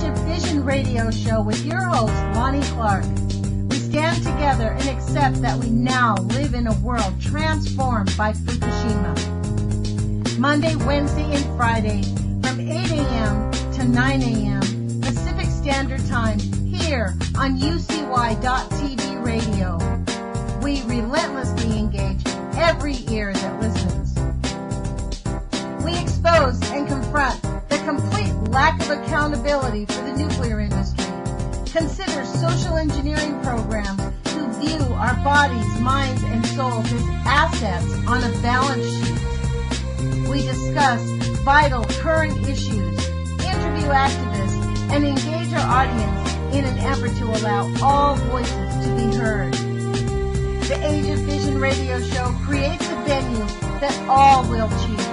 of Fission radio show with your host, Lonnie Clark. We stand together and accept that we now live in a world transformed by Fukushima. Monday, Wednesday, and Friday from 8 a.m. to 9 a.m. Pacific Standard Time here on UCY.TV radio. We relentlessly engage every ear that listens. We expose and confront the complete lack of accountability for the nuclear industry. Consider social engineering programs who view our bodies, minds, and souls as assets on a balance sheet. We discuss vital current issues, interview activists, and engage our audience in an effort to allow all voices to be heard. The Age of Fission radio show creates a venue that all will choose.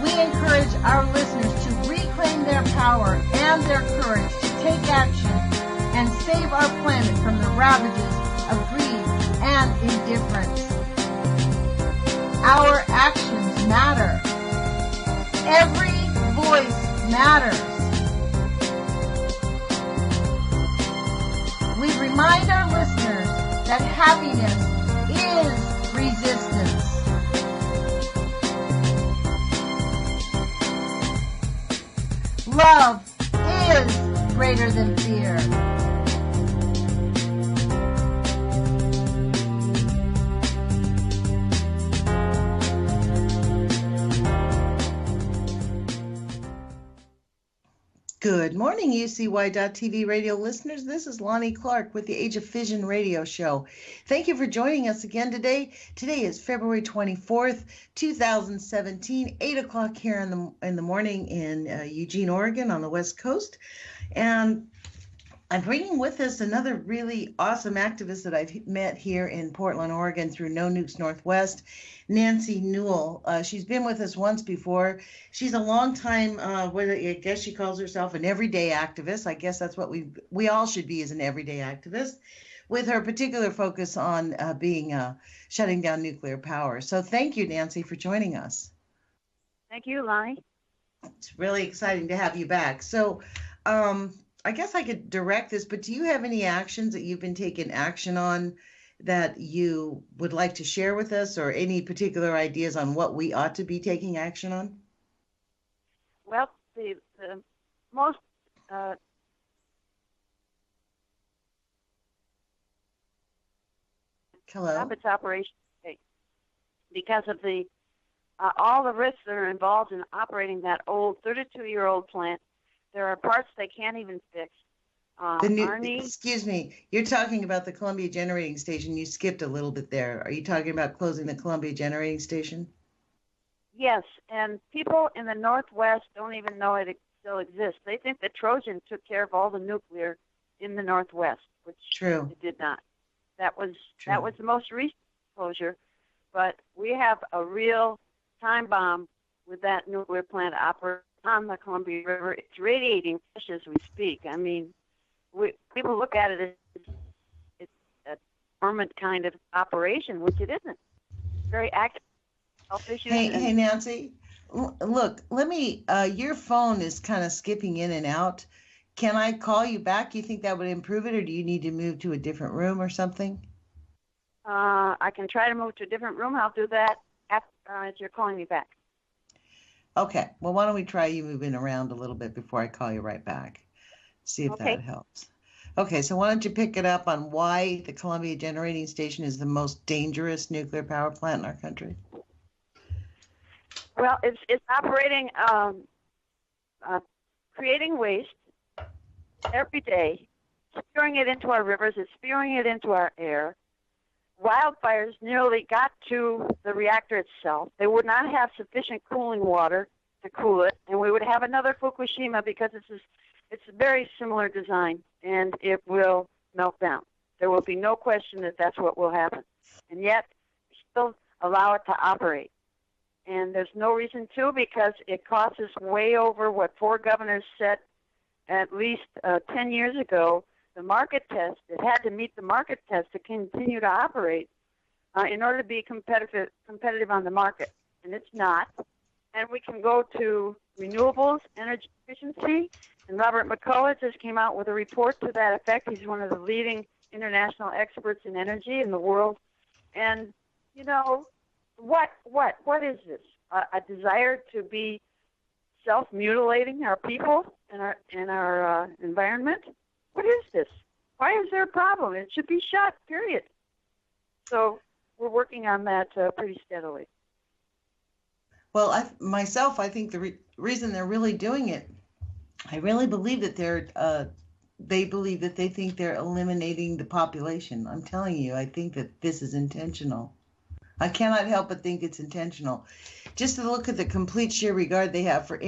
We encourage our listeners to reclaim their power and their courage to take action and save our planet from the ravages of greed and indifference. Our actions matter. Every voice matters. We remind our listeners that happiness is resistance. Love is greater than fear. Good morning, UCY.TV radio listeners. This is Lonnie Clark with the Age of Fission radio show. Thank you for joining us again today. Today is February 24th, 2017, 8 o'clock here in the morning in Eugene, Oregon on the West Coast. And I'm bringing with us another really awesome activist that I've met here in Portland, Oregon through No Nukes Northwest, Nancy Newell. She's been with us once before. She's a long time, I guess she calls herself an everyday activist. I guess that's what we all should be, as an everyday activist, with her particular focus on shutting down nuclear power. So thank you, Nancy, for joining us. Thank you, Lonnie. It's really exciting to have you back. So I guess I could direct this, but do you have any actions that you've been taking action on that you would like to share with us, or any particular ideas on what we ought to be taking action on? Well, the most Hello? its operation because of the all the risks that are involved in operating that old 32-year-old plant. There are parts they can't even fix. Excuse me, you're talking about the Columbia Generating Station. You skipped a little bit there. Are you talking about closing the Columbia Generating Station? Yes, and people in the Northwest don't even know it still exists. They think that Trojan took care of all the nuclear in the Northwest, which it did not. That was the most recent closure, but we have a real time bomb with that nuclear plant operating on the Columbia River. It's radiating fish as we speak. I mean, people look at it as it's a dormant kind of operation, which it isn't. It's very active. Hey, Nancy, look, let me, your phone is kind of skipping in and out. Can I call you back? You think that would improve it, or do you need to move to a different room or something? I can try to move to a different room. I'll do that after you're calling me back. Okay. Well, why don't we try you moving around a little bit before I call you right back? See if that helps. Okay, so why don't you pick it up on why the Columbia Generating Station is the most dangerous nuclear power plant in our country? Well, it's operating, creating waste every day, spewing it into our rivers, it's spewing it into our air. Wildfires nearly got to the reactor itself. They would not have sufficient cooling water to cool it, and we would have another Fukushima because it's a very similar design, and it will melt down. There will be no question that that's what will happen. And yet, we still allow it to operate. And there's no reason to, because it costs us way over what 4 governors set at least 10 years ago. The market test, it had to meet the market test to continue to operate in order to be competitive on the market. And it's not. And we can go to renewables, energy efficiency, And Robert McCullough just came out with a report to that effect. He's one of the leading international experts in energy in the world. And, you know, what is this? A desire to be self-mutilating our people and our environment? What is this? Why is there a problem? It should be shut, period. So we're working on that pretty steadily. Well, I think the reason they're really doing it, I really believe that they think they're eliminating the population. I'm telling you, I think that this is intentional. I cannot help but think it's intentional. Just to look at the complete sheer regard they have for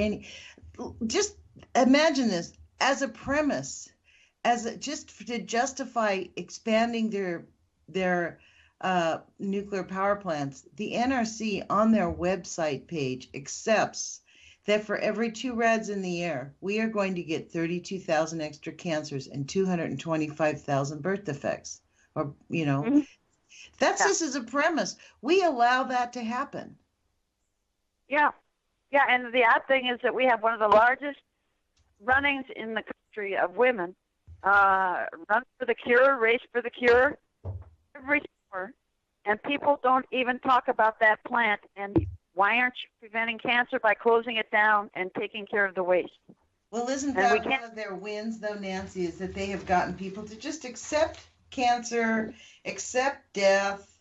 just imagine this as a premise, just to justify expanding their nuclear power plants. The NRC on their website page accepts that for every 2 rads in the air, we are going to get 32,000 extra cancers and 225,000 birth defects. Or, you know, Mm-hmm. That's just as a premise. We allow that to happen. Yeah. Yeah, and the odd thing is that we have one of the largest runnings in the country of women. Run for the cure, race for the cure, every summer. And people don't even talk about that plant. And why aren't you preventing cancer by closing it down and taking care of the waste? Well, isn't that one of their wins, though, Nancy, is that they have gotten people to just accept cancer, accept death.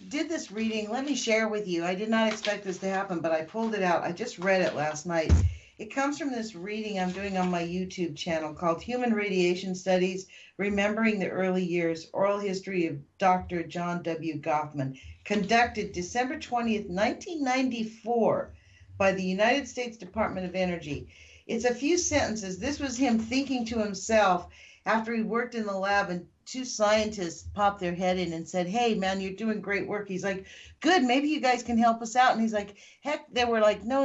Did this reading. Let me share with you. I did not expect this to happen, but I pulled it out. I just read it last night. It comes from this reading I'm doing on my YouTube channel called Human Radiation Studies, Remembering the Early Years, Oral History of Dr. John W. Goffman, conducted December 20th, 1994 by the United States Department of Energy. It's a few sentences. This was him thinking to himself after he worked in the lab, and 2 scientists popped their head in and said, "Hey, man, you're doing great work." He's like, "Good, maybe you guys can help us out." And he's like, "Heck," they were like, no,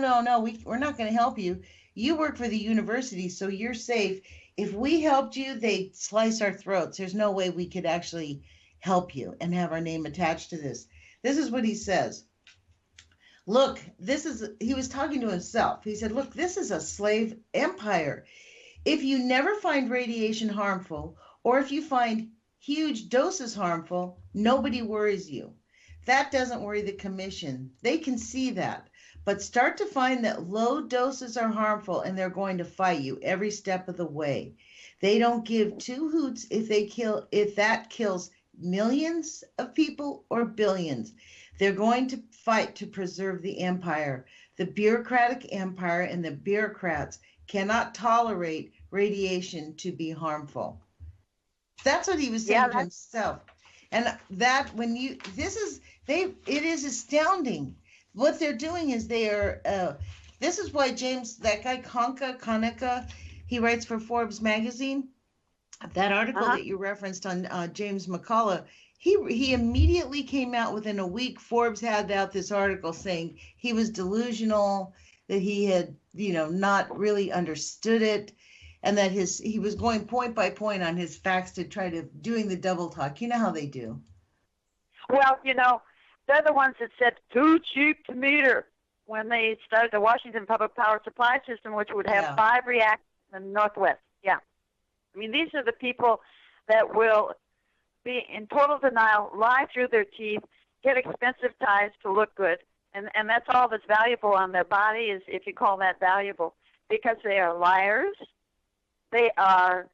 we're not going to help you. You work for the university, so you're safe. If we helped you, they'd slice our throats. There's no way we could actually help you and have our name attached to this. This is what he says. Look, he was talking to himself. He said, look, this is a slave empire. If you never find radiation harmful, or if you find huge doses harmful, nobody worries you. That doesn't worry the commission. They can see that. But start to find that low doses are harmful, and they're going to fight you every step of the way. They don't give 2 hoots if that kills millions of people or billions. They're going to fight to preserve the empire. The bureaucratic empire and the bureaucrats cannot tolerate radiation to be harmful. That's what he was saying to himself. And that it is astounding. What they're doing is this is why that guy Kaneka, he writes for Forbes magazine. That article that you referenced on James McCullough, he immediately came out within a week. Forbes had out this article saying he was delusional, that he had, not really understood it, and that he was going point by point on his facts to try to doing the double talk. You know how they do. Well, they're the ones that said too cheap to meter when they started the Washington Public Power Supply System, which would have 5 reactors in the Northwest. Yeah. I mean, these are the people that will be in total denial, lie through their teeth, get expensive ties to look good, and that's all that's valuable on their body, is if you call that valuable, because they are liars. They are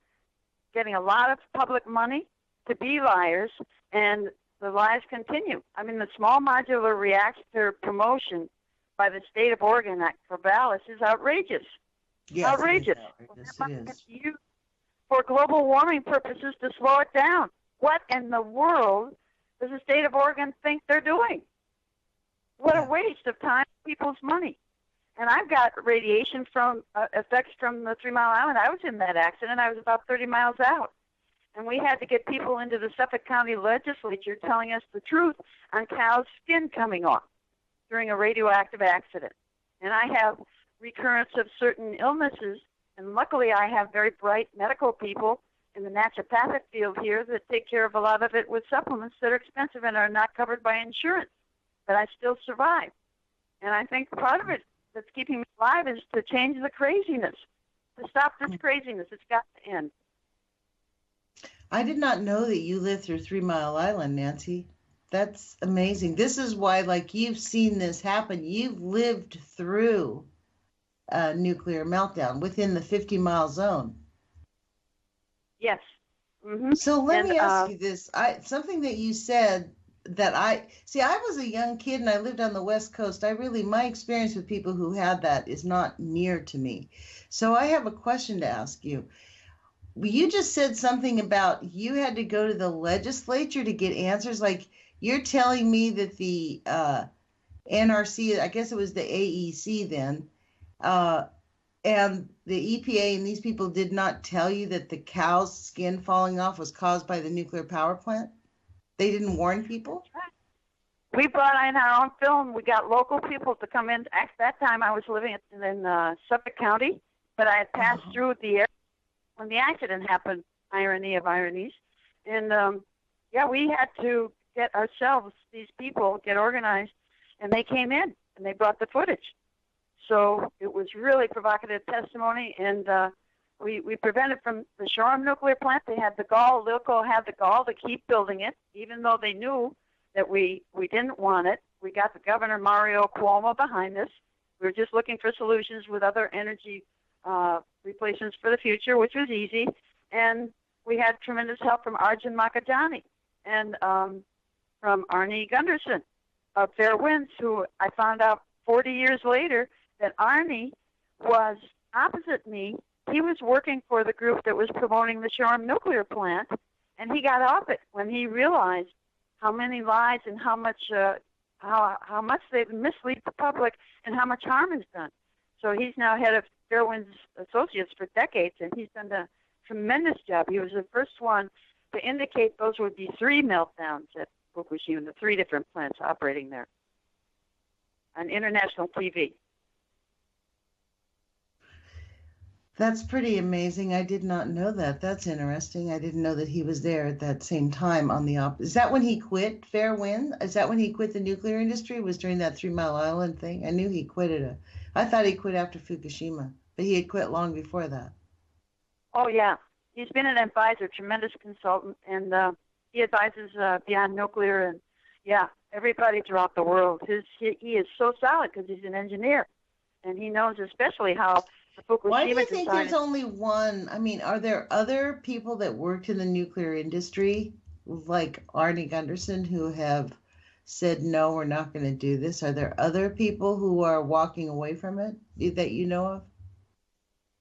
getting a lot of public money to be liars, and the lies continue. I mean, the small modular reactor promotion by the state of Oregon for Corvallis is outrageous. Yes, outrageous. It is. Used for global warming purposes to slow it down. What in the world does the state of Oregon think they're doing? What a waste of time, people's money. And I've got radiation effects from the 3 Mile Island. I was in that accident. I was about 30 miles out. And we had to get people into the Suffolk County legislature telling us the truth on cows' skin coming off during a radioactive accident. And I have recurrence of certain illnesses, and luckily I have very bright medical people in the naturopathic field here that take care of a lot of it with supplements that are expensive and are not covered by insurance. But I still survive. And I think part of it that's keeping me alive is to change the craziness. to stop this craziness. It's got to end. I did not know that you lived through 3 Mile Island, Nancy. That's amazing. This is why, like, you've seen this happen. You've lived through a nuclear meltdown within the 50-mile zone. Yes. Mm-hmm. So let me ask you this. Something that you said that I was a young kid and I lived on the West Coast. My experience with people who had that is not near to me. So I have a question to ask you. You just said something about you had to go to the legislature to get answers. Like, you're telling me that the NRC, I guess it was the AEC then, and the EPA and these people did not tell you that the cow's skin falling off was caused by the nuclear power plant? They didn't warn people? We brought in our own film. We got local people to come in. At that time, I was living in Suffolk County, but I had passed through the area when the accident happened, irony of ironies. And, we had to get ourselves, these people, get organized, and they came in, and they brought the footage. So it was really provocative testimony, and we prevented from the Shoreham nuclear plant. They had the gall, Lilco had the gall to keep building it, even though they knew that we didn't want it. We got the Governor Mario Cuomo behind us. We were just looking for solutions with other energy replacements for the future, which was easy. And we had tremendous help from Arjun Makajani and from Arnie Gunderson of Fair Winds, who I found out 40 years later that Arnie was opposite me. He was working for the group that was promoting the Shoreham nuclear plant, and he got off it when he realized how many lies and how much they've misled the public and how much harm is done. So he's now head of Fairwinds Associates for decades, and he's done a tremendous job. He was the first one to indicate those would be 3 meltdowns at Fukushima, the 3 different plants operating there on international TV. That's pretty amazing. I did not know that. That's interesting. I didn't know that he was there at that same time on the Is that when he quit Fair Wind? Is that when he quit the nuclear industry? Was during that 3 Mile Island thing? I knew he quit I thought he quit after Fukushima, but he had quit long before that. Oh, yeah. He's been an advisor, tremendous consultant, and he advises beyond nuclear and, everybody throughout the world. He is so solid because he's an engineer, and he knows especially how the Fukushima Why do you think there's only one? I mean, are there other people that worked in the nuclear industry, like Arnie Gunderson, who have said, no, we're not going to do this? Are there other people who are walking away from it that you know of?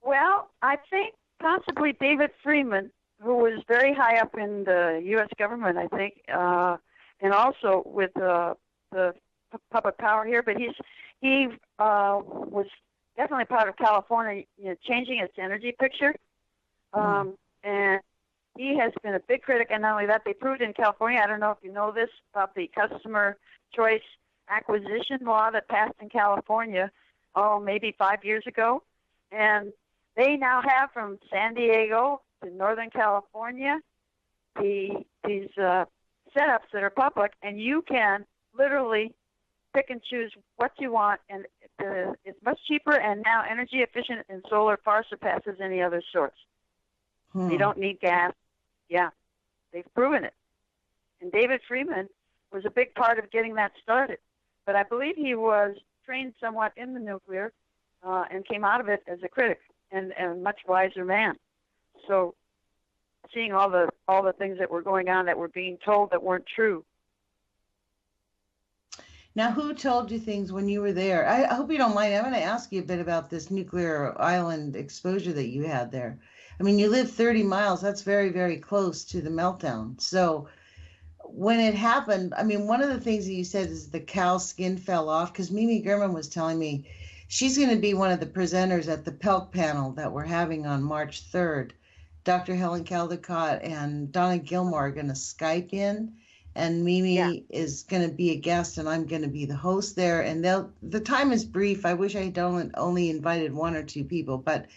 Well, I think possibly David Freeman, who was very high up in the U.S. government, I think, and also with the public power here. But he was definitely part of California, changing its energy picture. And he has been a big critic, and not only that, they proved in California, I don't know if you know this, about the customer choice acquisition law that passed in California, maybe 5 years ago. And they now have from San Diego to Northern California these setups that are public, and you can literally pick and choose what you want, and it's much cheaper and now energy efficient, and solar far surpasses any other source. You don't need gas. Yeah, they've proven it. And David Freeman was a big part of getting that started. But I believe he was trained somewhat in the nuclear and came out of it as a critic and a much wiser man. So seeing all the things that were going on that were being told that weren't true. Now, who told you things when you were there? I hope you don't mind. I'm going to ask you a bit about this nuclear island exposure that you had there. I mean, you live 30 miles. That's very, very close to the meltdown. So when it happened, I mean, one of the things that you said is the cow's skin fell off, because Mimi Gurman was telling me she's going to be one of the presenters at the PELC panel that we're having on March 3rd. Dr. Helen Caldecott and Donna Gilmore are going to Skype in. And Mimi is going to be a guest, and I'm going to be the host there. And the time is brief. I wish I had only invited 1 or 2 people, but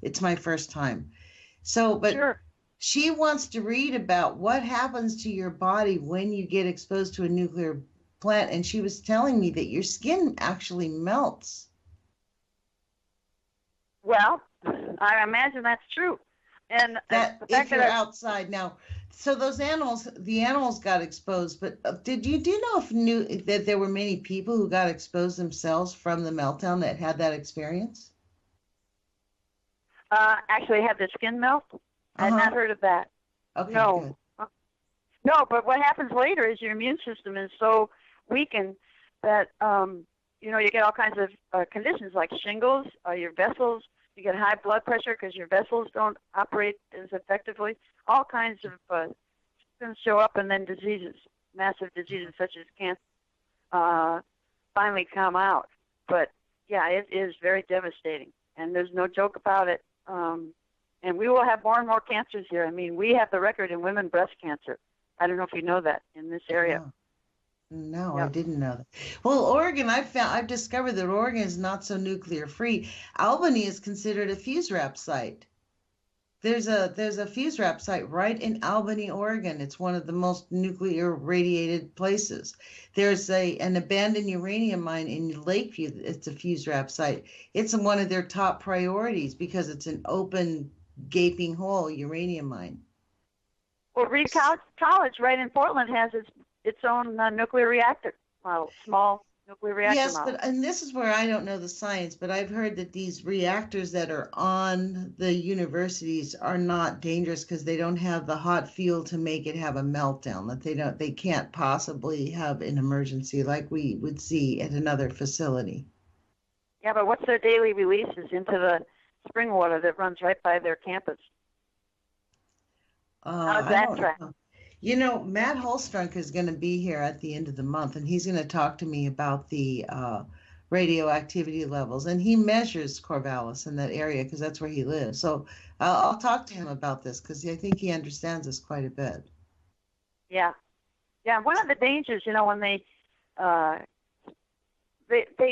it's my first time. So, but sure. She wants to read about what happens to your body when you get exposed to a nuclear plant. And she was telling me that your skin actually melts. Well, I imagine that's true. And That the if fact you're that outside now, so those animals, the animals got exposed. But do you know if knew that there were many people who got exposed themselves from the meltdown that had that experience? actually had their skin melt. I had Uh-huh. not heard of that. Okay, No. good. No, but what happens later is your immune system is so weakened that you get all kinds of conditions like shingles, your vessels. You get high blood pressure because your vessels don't operate as effectively. All kinds of symptoms show up, and then diseases, massive diseases such as cancer, finally come out. But yeah, it is very devastating, and there's no joke about it. And we will have more and more cancers here. I mean, we have the record in women breast cancer. I don't know if you know that in this area. No, Yep. I didn't know that. Well, Oregon, I've discovered that Oregon is not so nuclear free. Albany is considered a fuse wrap site. There's a fuse wrap site right in Albany, Oregon. It's one of the most nuclear radiated places. There's an abandoned uranium mine in Lakeview. It's a fuse wrap site. It's one of their top priorities because it's an open, gaping hole uranium mine. Well, Reed College right in Portland has its own nuclear reactor model, small nuclear reactor model. Yes, and this is where I don't know the science, but I've heard that these reactors that are on the universities are not dangerous because they don't have the hot fuel to make it have a meltdown, that they can't possibly have an emergency like we would see at another facility. Yeah, but what's their daily releases into the spring water that runs right by their campus? How's that track? Matt Holstrunk is going to be here at the end of the month, and he's going to talk to me about the radioactivity levels. And he measures Corvallis in that area because that's where he lives. So I'll talk to him about this because I think he understands us quite a bit. Yeah. Yeah, one of the dangers, when they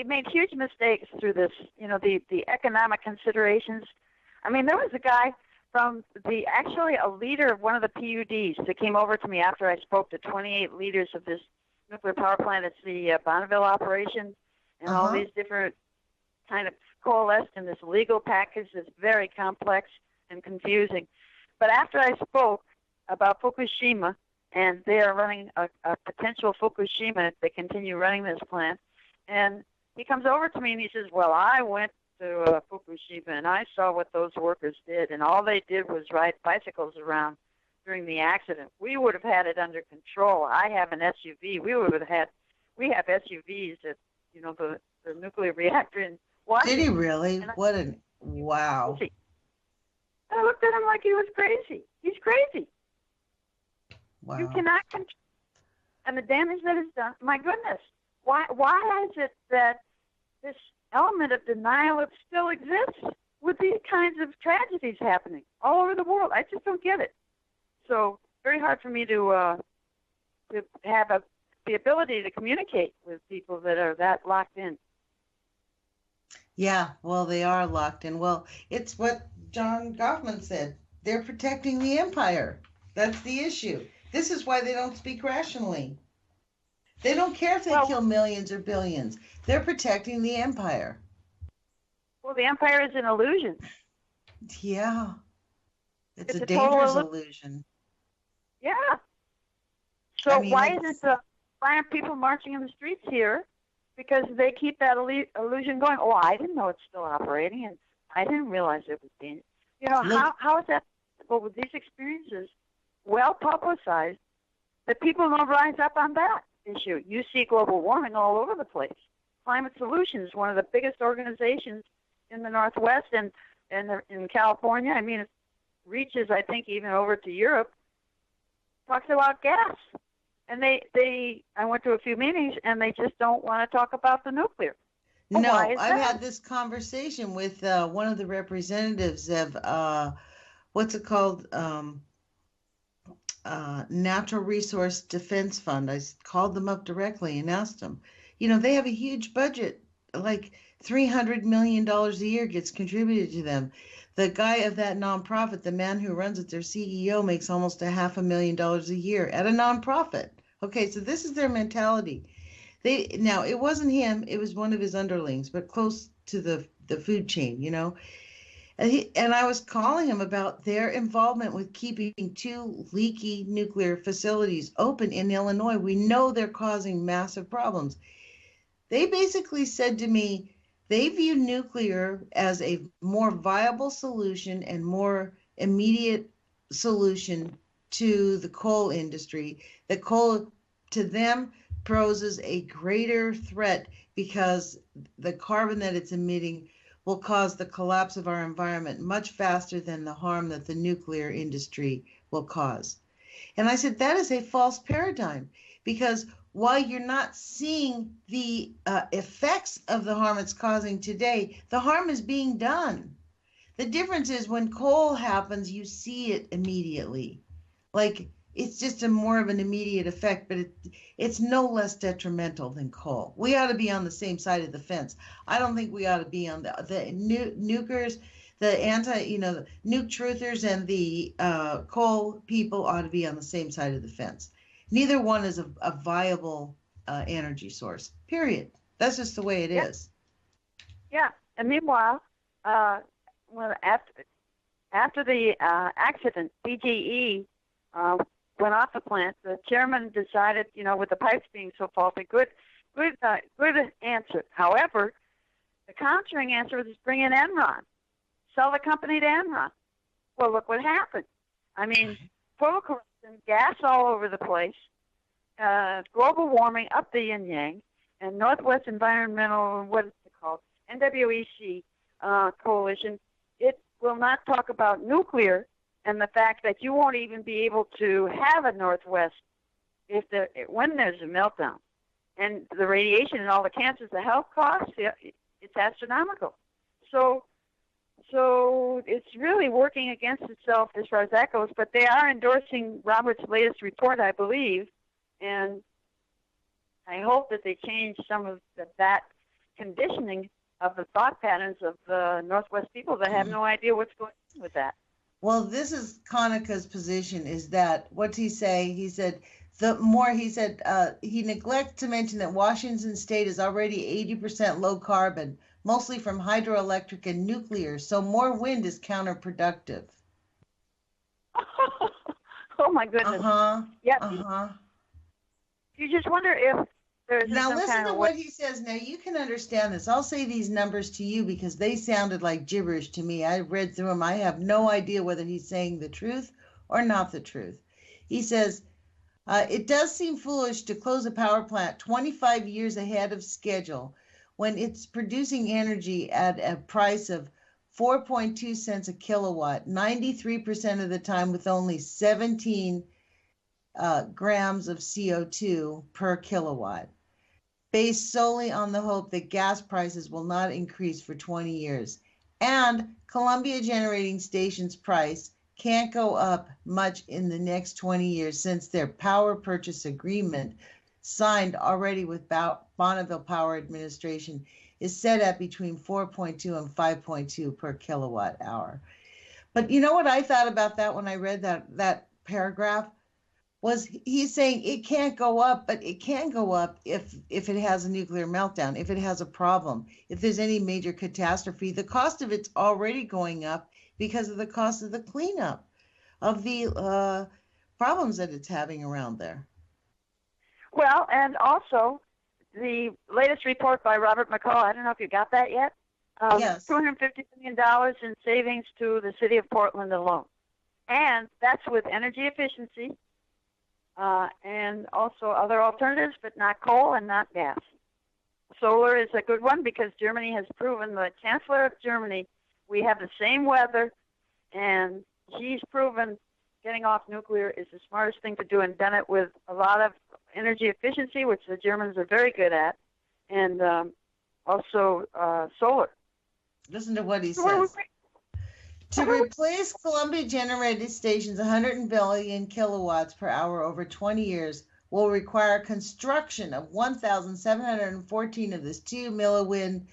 made huge mistakes through this, the economic considerations. I mean, there was a guy from actually a leader of one of the PUDs that came over to me after I spoke to 28 leaders of this nuclear power plant. It's the Bonneville operation, and all these different kind of coalesced in this legal package that's very complex and confusing. But after I spoke about Fukushima, and they are running a potential Fukushima if they continue running this plant, and he comes over to me and he says, well, I went to Fukushima, and I saw what those workers did, and all they did was ride bicycles around during the accident. We would have had it under control. I have an SUV. We have SUVs at, the nuclear reactor in Washington. Did he really? Wow. I looked at him like he was crazy. He's crazy. Wow. You cannot control, and the damage that is done. My goodness, why is it that this element of denial still exists with these kinds of tragedies happening all over the world? I just don't get it. So very hard for me to have the ability to communicate with people that are that locked in. Yeah, well, they are locked in. Well, it's what John Goffman said. They're protecting the empire. That's the issue. This is why they don't speak rationally. They don't care if they kill millions or billions. They're protecting the empire. Well, the empire is an illusion. Yeah. It's a dangerous illusion. Yeah. So why aren't people marching in the streets here? Because they keep that illusion going. Oh, I didn't know it's still operating, and I didn't realize it was dangerous. How is that possible with these experiences well publicized that people don't rise up on that issue? You see global warming all over the place. Climate Solutions, one of the biggest organizations in the Northwest and in California. I mean, it reaches, I think, even over to Europe. Talks about gas. And I went to a few meetings, and they just don't want to talk about the nuclear. No, I've had this conversation with one of the representatives of, what's it called? Natural Resource Defense Fund. I called them up directly and asked them. They have a huge budget, like $300 million a year gets contributed to them. The guy of that nonprofit, the man who runs it, their CEO, makes almost $500,000 a year at a nonprofit. Okay, so this is their mentality. Now, it wasn't him, it was one of his underlings, but close to the food chain, And I was calling him about their involvement with keeping 2 leaky nuclear facilities open in Illinois. We know they're causing massive problems. They basically said to me they view nuclear as a more viable solution and more immediate solution to the coal industry. The coal, to them, poses a greater threat because the carbon that it's emitting will cause the collapse of our environment much faster than the harm that the nuclear industry will cause. And I said, that is a false paradigm, because while you're not seeing the effects of the harm it's causing today, the harm is being done. The difference is when coal happens, you see it immediately. Like, it's just a more of an immediate effect, but it's no less detrimental than coal. We ought to be on the same side of the fence. I don't think we ought to be on the nukers, the the nuke truthers and the coal people ought to be on the same side of the fence. Neither one is a viable energy source, period. That's just the way it is. Yeah, and meanwhile, after the accident, BGE went off the plant. The chairman decided, with the pipes being so faulty, good answer. However, the countering answer was bring in Enron, sell the company to Enron. Well, look what happened. I mean, total corruption, gas all over the place, global warming up the yin yang, and Northwest Environmental, what is it called, NWEC coalition. It will not talk about nuclear and the fact that you won't even be able to have a Northwest when there's a meltdown. And the radiation and all the cancers, the health costs, it's astronomical. So it's really working against itself as far as that goes. But they are endorsing Robert's latest report, I believe, and I hope that they change some of that conditioning of the thought patterns of the Northwest people that have no idea what's going on with that. Well, this is Conaca's position, is that, what's he say? He said, he neglects to mention that Washington state is already 80% low carbon, mostly from hydroelectric and nuclear, so more wind is counterproductive. Oh, my goodness. Yeah. You just wonder if there's now some listen kind to of what he says. Now you can understand this. I'll say these numbers to you because they sounded like gibberish to me. I read through them. I have no idea whether he's saying the truth or not the truth. He says, it does seem foolish to close a power plant 25 years ahead of schedule when it's producing energy at a price of 4.2 cents a kilowatt, 93% of the time with only 17 grams of CO2 per kilowatt, based solely on the hope that gas prices will not increase for 20 years. And Columbia Generating Station's price can't go up much in the next 20 years since their power purchase agreement signed already with Bonneville Power Administration is set at between 4.2 and 5.2 per kilowatt hour. But you know what I thought about that when I read that paragraph? Was he's saying it can't go up, but it can go up if it has a nuclear meltdown, if it has a problem, if there's any major catastrophe. The cost of it's already going up because of the cost of the cleanup of the problems that it's having around there. Well, and also the latest report by Robert McCall, I don't know if you got that yet. Yes. $250 million in savings to the city of Portland alone. And that's with energy efficiency, and also other alternatives, but not coal and not gas. Solar is a good one because Germany has proven, the Chancellor of Germany, we have the same weather, and she's proven getting off nuclear is the smartest thing to do, and done it with a lot of energy efficiency, which the Germans are very good at, and also solar. Listen to what he says. To replace Columbia Generating Station's 100 billion kilowatts per hour over 20 years will require construction of 1,714 of these 2 milliwind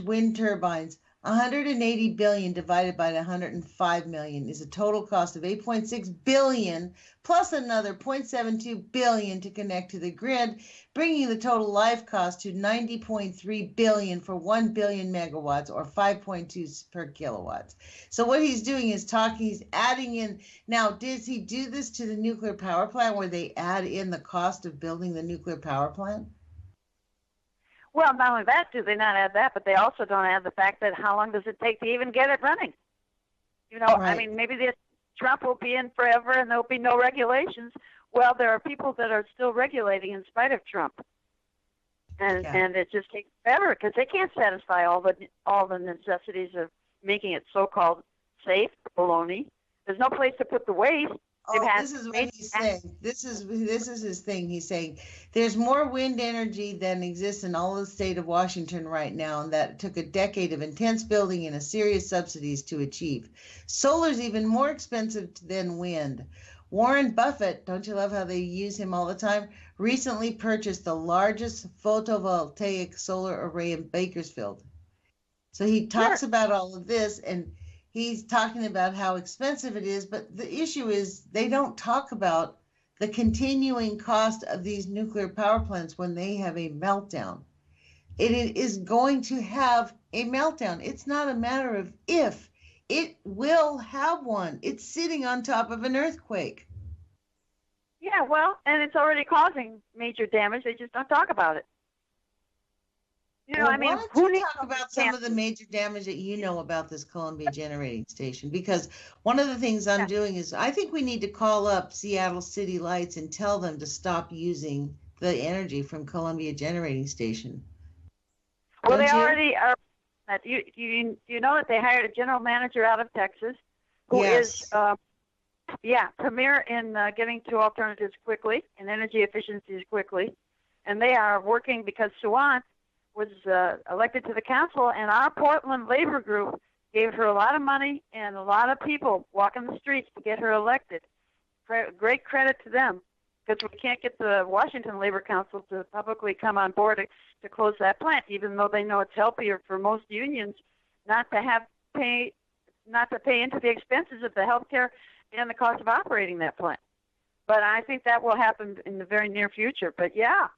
wind turbines, 180 billion divided by 105 million is a total cost of 8.6 billion plus another 0.72 billion to connect to the grid, bringing the total life cost to 90.3 billion for 1 billion megawatts or 5.2 per kilowatts. So what he's doing is he's adding in. Now, does he do this to the nuclear power plant where they add in the cost of building the nuclear power plant? Well, not only that, do they not add that, but they also don't add the fact that how long does it take to even get it running? You know, right. I mean, maybe Trump will be in forever and there'll be no regulations. Well, there are people that are still regulating in spite of Trump. And it just takes forever because they can't satisfy all the necessities of making it so-called safe, baloney. There's no place to put the waste. This is what he's saying. This is his thing. He's saying there's more wind energy than exists in all of the state of Washington right now, and that took a decade of intense building and a series of subsidies to achieve. Solar is even more expensive than wind. Warren Buffett, don't you love how they use him all the time, recently purchased the largest photovoltaic solar array in Bakersfield. So he talks about all of this, and he's talking about how expensive it is, but the issue is they don't talk about the continuing cost of these nuclear power plants when they have a meltdown. It is going to have a meltdown. It's not a matter of if. It will have one. It's sitting on top of an earthquake. Yeah, well, and it's already causing major damage. They just don't talk about it. You know, I mean, why don't you talk about some of the major damage that you know about this Columbia generating station? Because one of the things I'm doing is I think we need to call up Seattle City Lights and tell them to stop using the energy from Columbia generating station. Well, they already are. You know that they hired a general manager out of Texas who is premier in getting to alternatives quickly and energy efficiencies quickly. And they are working because Suwant was elected to the council, and our Portland labor group gave her a lot of money and a lot of people walking the streets to get her elected. Great credit to them, because we can't get the Washington Labor Council to publicly come on board to close that plant, even though they know it's healthier for most unions not to pay into the expenses of the health care and the cost of operating that plant. But I think that will happen in the very near future. But yeah,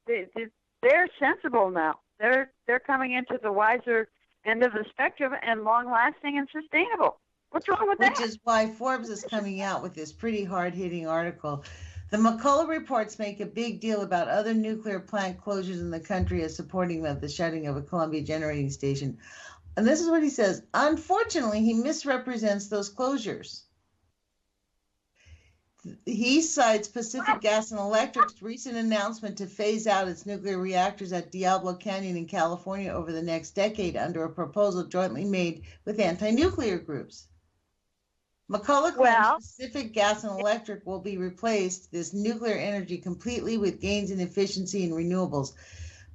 they're sensible now. They're coming into the wiser end of the spectrum and long-lasting and sustainable. What's wrong with that? Which is why Forbes is coming out with this pretty hard-hitting article. The McCullough reports make a big deal about other nuclear plant closures in the country as supporting of the shutting of a Columbia generating station. And this is what he says. Unfortunately, he misrepresents those closures. He cites Pacific Gas and Electric's recent announcement to phase out its nuclear reactors at Diablo Canyon in California over the next decade under a proposal jointly made with anti-nuclear groups. McCullough claims Pacific Gas and Electric will be replaced this nuclear energy completely with gains in efficiency and renewables,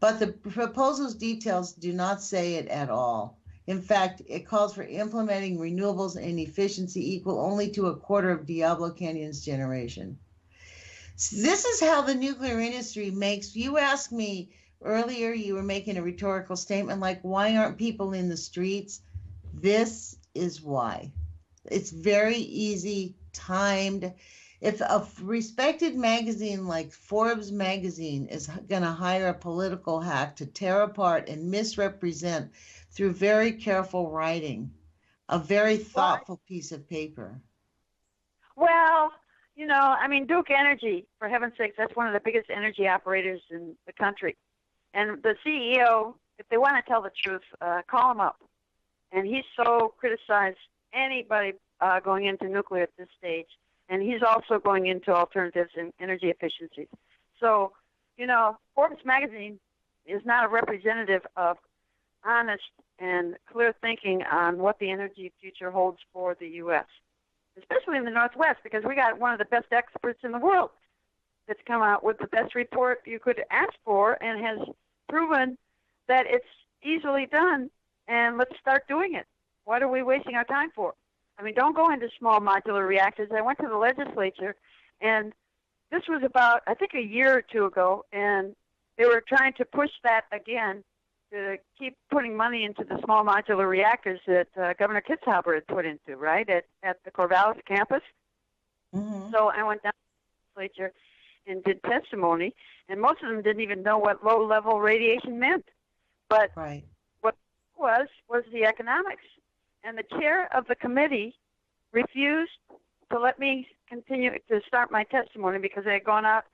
but the proposal's details do not say it at all. In fact, it calls for implementing renewables and efficiency equal only to a quarter of Diablo Canyon's generation. So this is how the nuclear industry makes. You asked me earlier, you were making a rhetorical statement like, why aren't people in the streets? This is why. It's very easy, timed. If a respected magazine like Forbes magazine is going to hire a political hack to tear apart and misrepresent through very careful writing, a very thoughtful piece of paper. Well, you know, I mean, Duke Energy, for heaven's sakes, that's one of the biggest energy operators in the country. And the CEO, if they want to tell the truth, call him up. And he's so criticized anybody going into nuclear at this stage. And he's also going into alternatives and energy efficiencies. So, you know, Forbes magazine is not a representative of honest and clear thinking on what the energy future holds for the U.S., especially in the Northwest, because we got one of the best experts in the world that's come out with the best report you could ask for and has proven that it's easily done, and let's start doing it. What are we wasting our time for? I mean, don't go into small modular reactors. I went to the legislature, and this was about, I think, a year or two ago, and they were trying to push that again to keep putting money into the small modular reactors that Governor Kitzhaber had put into, right, at the Corvallis campus. Mm-hmm. So I went down to the legislature and did testimony, and most of them didn't even know what low-level radiation meant. But Right. what was the economics. And the chair of the committee refused to let me continue to start my testimony because I had gone out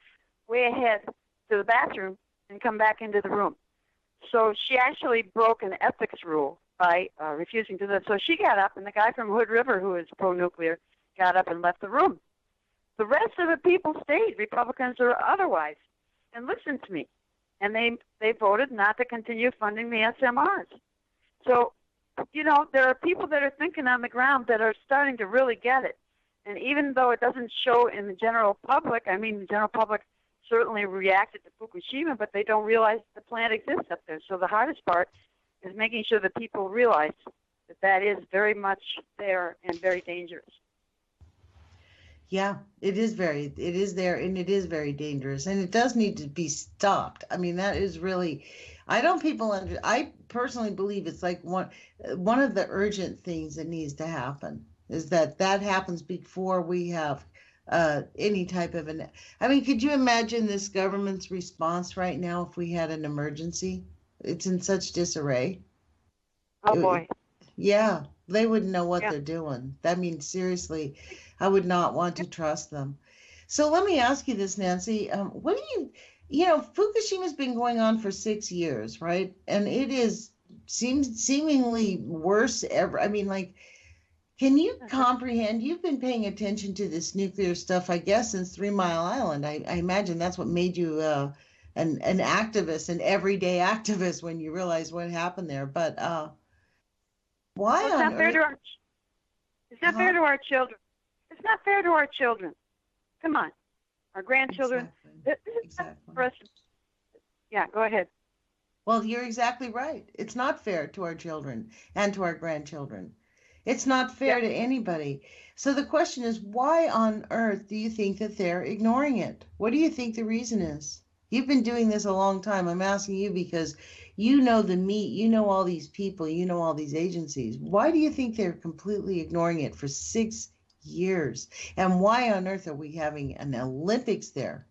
way ahead to the bathroom and come back into the room. So she actually broke an ethics rule by refusing to do that. So she got up, and the guy from Hood River, who is pro-nuclear, got up and left the room. The rest of the people stayed, Republicans or otherwise, and listened to me. And they voted not to continue funding the SMRs. So, you know, there are people that are thinking on the ground that are starting to really get it. And even though it doesn't show in the general public, I mean, the general public certainly reacted to Fukushima, but they don't realize the plant exists up there. So the hardest part is making sure that people realize that that is very much there and very dangerous. Yeah, it is there, and it is very dangerous, and it does need to be stopped. I mean, that is really, I personally believe it's like one of the urgent things that needs to happen is that happens before we have any type of I mean, could you imagine this government's response right now if we had an emergency? It's in such disarray. Oh, boy. Yeah, they wouldn't know what they're doing. I mean, seriously, I would not want to trust them. So let me ask you this, Nancy. What do you know, Fukushima's been going on for 6 years, right? And it seems seemingly worse ever. I mean, like, can you comprehend? You've been paying attention to this nuclear stuff, I guess, since 3 Mile Island. I imagine that's what made you an activist, an everyday activist when you realized what happened there. But why well, on not fair earth? to our, it's not fair to our children. It's not fair to our children. Come on. Our grandchildren. Exactly. For us. Yeah, go ahead. Well, you're exactly right. It's not fair to our children and to our grandchildren. It's not fair to anybody. So the question is, why on earth do you think that they're ignoring it? What do you think the reason is? You've been doing this a long time. I'm asking you because you know the meat, you know all these people, you know all these agencies. Why do you think they're completely ignoring it for 6 years? And why on earth are we having an Olympics there?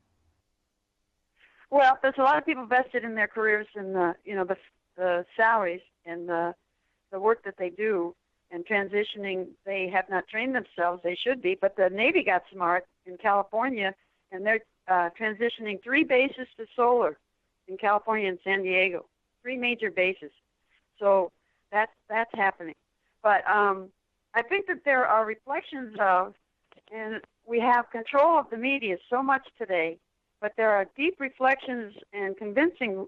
Well, there's a lot of people vested in their careers and the salaries and the work that they do and transitioning. They have not trained themselves. They should be, but the Navy got smart in California, and they're transitioning 3 bases to solar in California and San Diego, 3 major bases. So that's happening. But I think that there are reflections of, and we have control of the media so much today, but there are deep reflections and convincing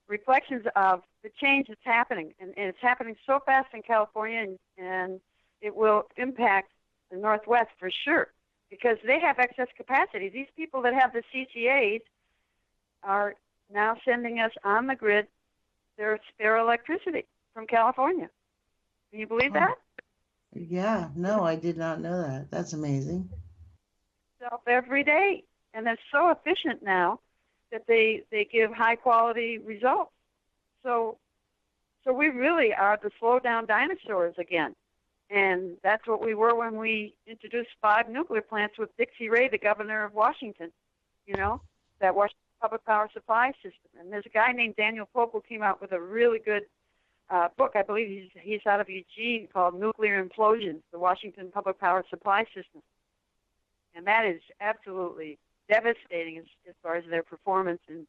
reflections of the change that's happening. And it's happening so fast in California, and it will impact the Northwest for sure, because they have excess capacity. These people that have the CCAs are now sending us on the grid their spare electricity from California. Can you believe that? Yeah, no, I did not know that. That's amazing. Every day. And they're so efficient now that they give high-quality results. So we really are the slow-down dinosaurs again. And that's what we were when we introduced 5 nuclear plants with Dixie Ray, the governor of Washington, that Washington Public Power Supply System. And there's a guy named Daniel Pope who came out with a really good book. I believe he's out of Eugene, called Nuclear Implosions, the Washington Public Power Supply System. And that is absolutely devastating as far as their performance and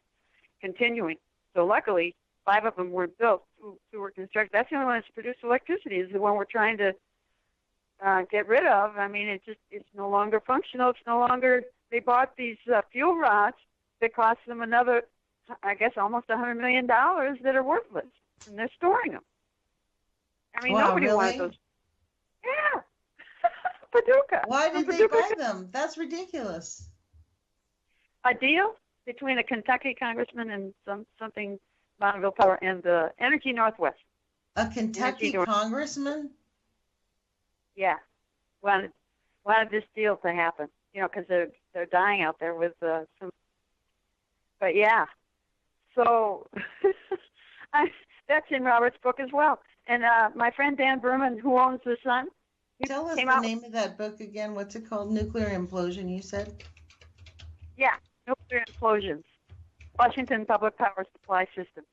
continuing. So luckily, 5 of them were built, 2 were constructed. That's the only one that's produced electricity, is the one we're trying to get rid of. I mean, it's no longer functional. It's no longer, they bought these fuel rods that cost them another, I guess, almost $100 million that are worthless, and they're storing them. I mean, wow, nobody really? wanted those. Yeah. Paducah. Why did they buy them? That's ridiculous. A deal between a Kentucky congressman and something Bonneville Power and the Energy Northwest. A Kentucky congressman? Yeah, wanted this deal to happen. Because they're dying out there with some. But yeah, so That's in Robert's book as well. And my friend Dan Berman, who owns the Sun, tell us the name of that book again. What's it called? Nuclear Implosion, you said? Yeah, Nuclear Implosions, Washington Public Power Supply System.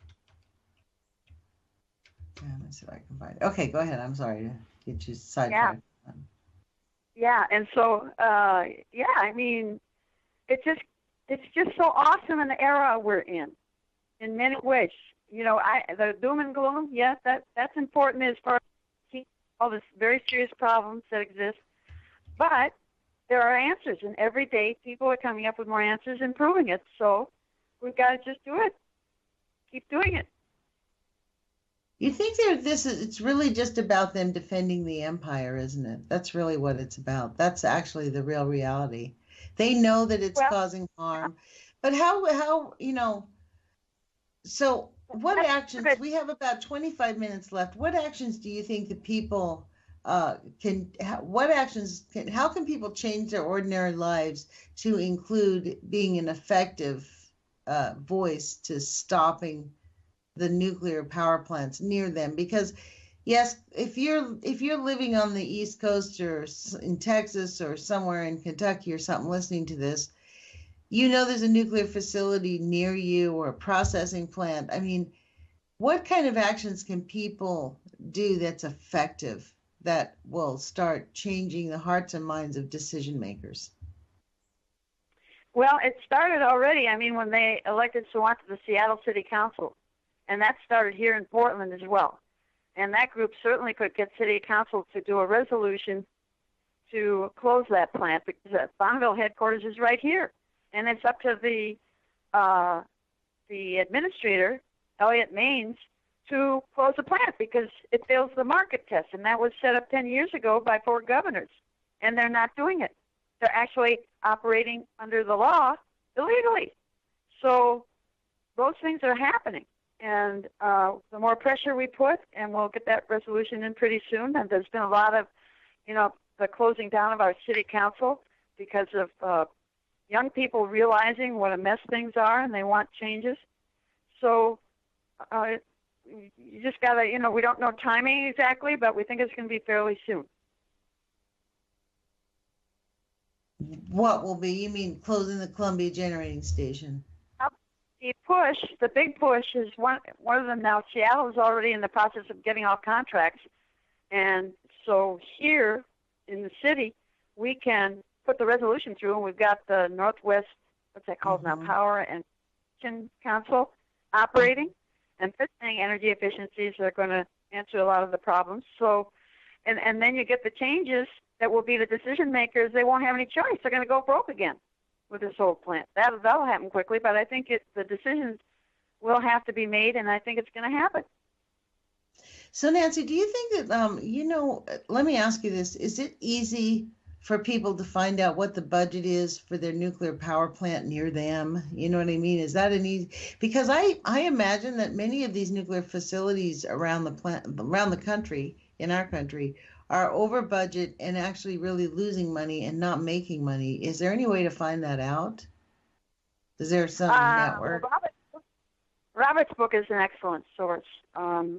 Yeah, let's see if I can find it. Okay, go ahead. I'm sorry to get you sidetracked. Yeah, and so, I mean, it's just so awesome in the era we're in many ways. You know, the doom and gloom, yes, that's important as far as all the very serious problems that exist. But there are answers, and every day people are coming up with more answers and proving it. So we've got to just do it. Keep doing it. You think it's really just about them defending the empire, isn't it? That's really what it's about. That's actually the real reality. They know that it's causing harm. But how, you know, so what actions, we have about 25 minutes left. What actions do you think the people how can people change their ordinary lives to include being an effective voice to stopping the nuclear power plants near them? Because yes, if you're living on the East Coast or in Texas or somewhere in Kentucky or something listening to this, you know there's a nuclear facility near you or a processing plant. I mean, what kind of actions can people do that's effective that will start changing the hearts and minds of decision makers? Well, it started already. I mean, when they elected Sawant to the Seattle City Council, and that started here in Portland as well. And that group certainly could get City Council to do a resolution to close that plant, because Bonneville headquarters is right here. And it's up to the administrator, Elliot Maines, to close the plant because it fails the market test. And that was set up 10 years ago by 4 governors. And they're not doing it. They're actually operating under the law illegally. So those things are happening. And the more pressure we put, and we'll get that resolution in pretty soon. And there's been a lot of, the closing down of our city council because of young people realizing what a mess things are and they want changes. So you just got to, we don't know timing exactly, but we think it's going to be fairly soon. What will be? You mean closing the Columbia Generating Station? The big push is one of them now. Seattle is already in the process of getting all contracts. And so here in the city, we can put the resolution through, and we've got the Northwest, what's that called now, Power and Fission Council operating. And they're saying energy efficiencies are going to answer a lot of the problems. So, and then you get the changes that will be the decision makers. They won't have any choice. They're going to go broke again with this whole plant. That'll happen quickly, but I think the decisions will have to be made, and I think it's going to happen. So, Nancy, do you think that, let me ask you this. Is it easy for people to find out what the budget is for their nuclear power plant near them? You know what I mean? Is that an easy? Because I imagine that many of these nuclear facilities around the country, in our country, are over budget and actually really losing money and not making money. Is there any way to find that out? Is there some network? Robert's book is an excellent source.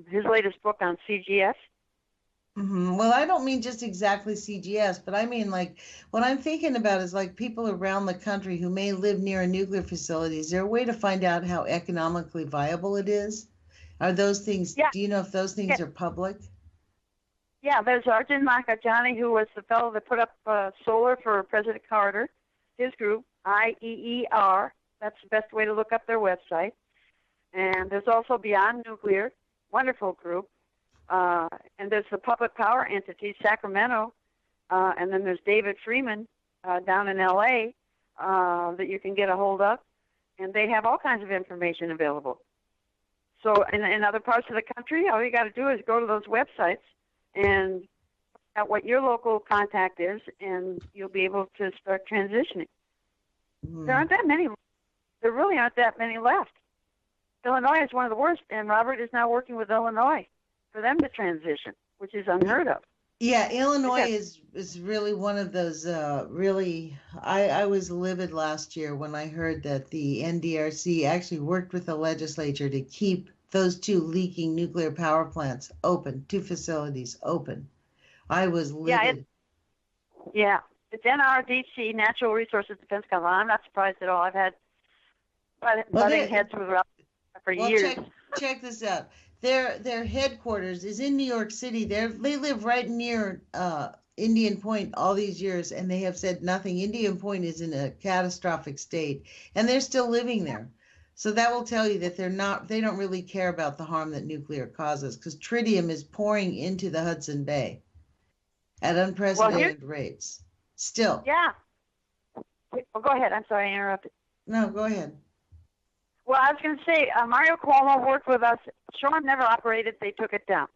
His latest book on CGS. Mm-hmm. Well, I don't mean just exactly CGS, but I mean like what I'm thinking about is like people around the country who may live near a nuclear facility. Is there a way to find out how economically viable it is? Are those things, do you know if those things are public? Yeah, there's Arjun Makhijani, who was the fellow that put up solar for President Carter, his group, IEER. That's the best way to look up their website. And there's also Beyond Nuclear, wonderful group. And there's the public power entity, Sacramento. And then there's David Freeman down in L.A. That you can get a hold of. And they have all kinds of information available. So in other parts of the country, all you got to do is go to those websites and find out what your local contact is, and you'll be able to start transitioning. There aren't that many. There really aren't that many left. Illinois is one of the worst, and Robert is now working with Illinois for them to transition, which is unheard of. Yeah, Illinois is really one of those I was livid last year when I heard that the NDRC actually worked with the legislature to keep those 2 leaking nuclear power plants open, 2 facilities open. I was livid. Yeah, it's NRDC, Natural Resources Defense Council. I'm not surprised at all. I've had butting heads with Ralph for years. Check this out. Their headquarters is in New York City. They live right near Indian Point all these years, and they have said nothing. Indian Point is in a catastrophic state, and they're still living there. So that will tell you that they don't really care about the harm that nuclear causes, because tritium is pouring into the Hudson Bay at unprecedented rates. Still. Yeah. Well, go ahead. I'm sorry, I interrupted. No, go ahead. Well, I was going to say, Mario Cuomo worked with us. Shoreham never operated. They took it down.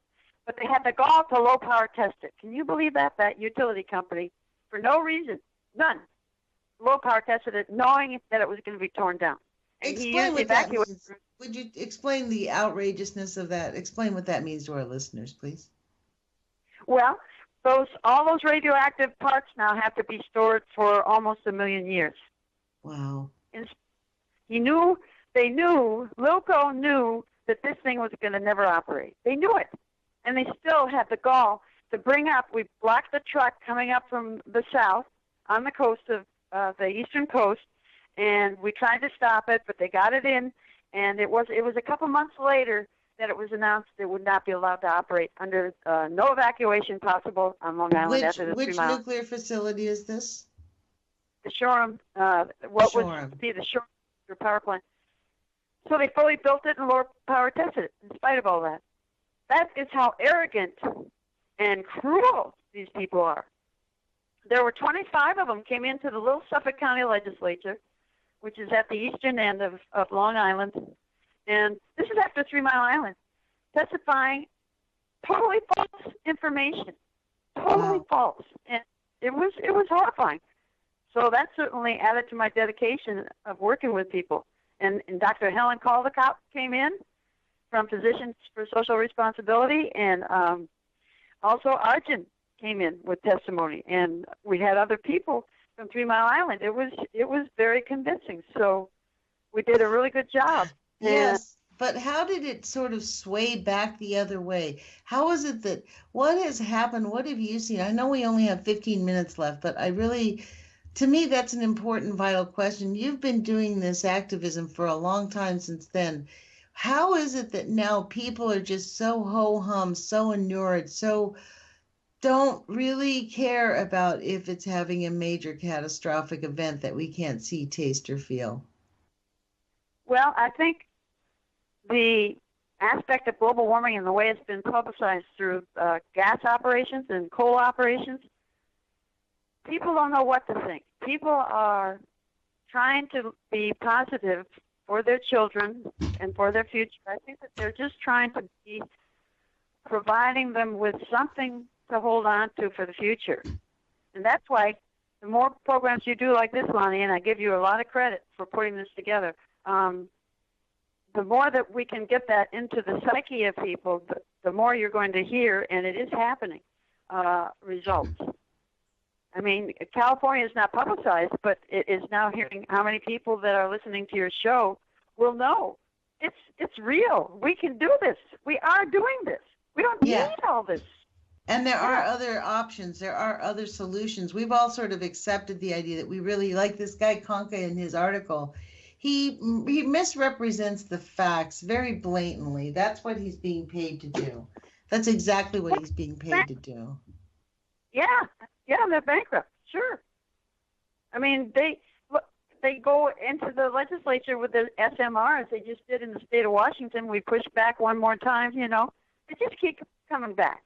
But they had the gall to low power test it. Can you believe that? That utility company, for no reason, none, low power tested it, knowing that it was going to be torn down. And explain what that means. Would you explain the outrageousness of that? Explain what that means to our listeners, please. Well, all those radioactive parts now have to be stored for almost 1 million years. Wow. And Lilco knew that this thing was going to never operate. They knew it. And they still had the gall to bring up. We blocked the truck coming up from the south on the coast of the eastern coast, and we tried to stop it, but they got it in. And it was a couple months later that it was announced it would not be allowed to operate under no evacuation possible on Long Island after the 3 miles. Which nuclear facility is this? The Shoreham, was to be the Shoreham power plant. So they fully built it and lower power tested it in spite of all that. That is how arrogant and cruel these people are. There were 25 of them came into the little Suffolk County legislature, which is at the eastern end of Long Island. And this is after 3 Mile Island, testifying totally false information, totally false. And it was horrifying. So that certainly added to my dedication of working with people. And Dr. Helen Caldecott came in from Physicians for Social Responsibility, and also Arjun came in with testimony. And we had other people from 3 Mile Island. It was very convincing. So we did a really good job. Yes, but how did it sort of sway back the other way? How is it that, what has happened? What have you seen? I know we only have 15 minutes left, but to me, that's an important, vital question. You've been doing this activism for a long time since then. How is it that now people are just so ho-hum, so inured, so don't really care about if it's having a major catastrophic event that we can't see, taste, or feel? Well, I think the aspect of global warming and the way it's been publicized through gas operations and coal operations, people don't know what to think. People are trying to be positive for their children and for their future. I think that they're just trying to be providing them with something to hold on to for the future. And that's why the more programs you do like this, Lonnie, and I give you a lot of credit for putting this together, the more that we can get that into the psyche of people, the more you're going to hear, and it is happening, results. I mean, California is not publicized, but it is now hearing how many people that are listening to your show will know. It's real. We can do this. We are doing this. We don't need all this. And there are other options. There are other solutions. We've all sort of accepted the idea that we really, like this guy Conca in his article, he misrepresents the facts very blatantly. That's what he's being paid to do. That's exactly what he's being paid to do. Yeah, they're bankrupt. Sure. I mean, they go into the legislature with the SMRs. They just did in the state of Washington. We pushed back one more time. They just keep coming back.